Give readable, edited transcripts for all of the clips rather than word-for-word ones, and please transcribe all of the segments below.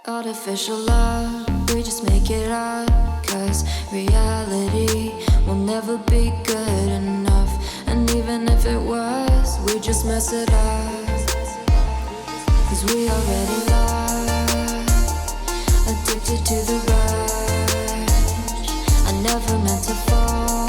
Artificial love, we just make it up, 'cause reality will never be good enough. And even if it was, we just mess it up, 'cause we already lost, addicted to the rush. I never meant to fall.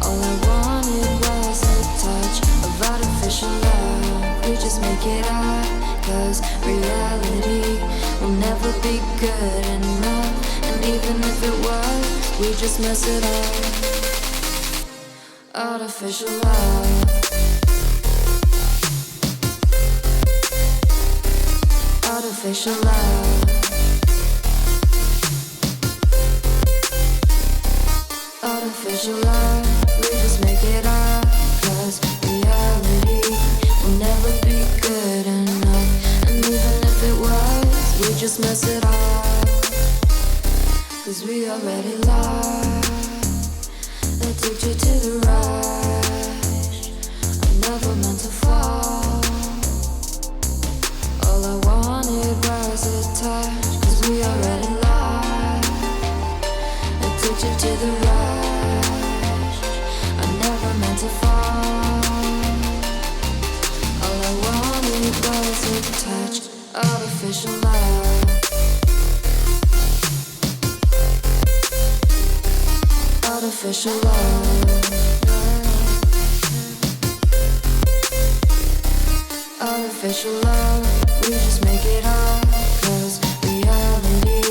All I wanted was a touch of artificial love. We just make it up, 'cause reality will never be good enough. And even if it was, we just mess it up. Artificial love. Artificial love. Artificial love. We just make it up, 'cause reality will never be good enough. And even if it was, we just mess it up, 'cause we already lost, addicted to the rush. I never meant to fall. All I wanted was a touch, 'cause we already lost, addicted to the rush. I never meant to fall. All I wanted was a touch. Artificial love. Artificial love. Artificial love. We just make it up, 'cause reality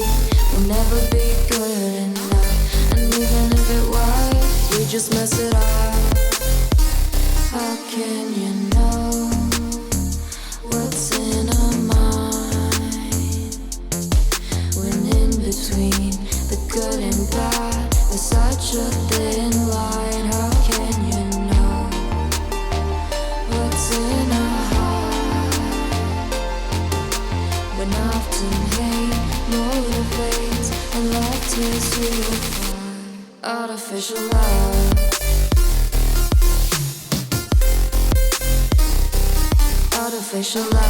will never be good enough. And even if it was, we just mess it up. How can you know what's in our mind, when in between the good and bad there's such a thin line? How can you know what's in our heart, when often hate motivates and love tears you apart? Artificial love. Artificial love.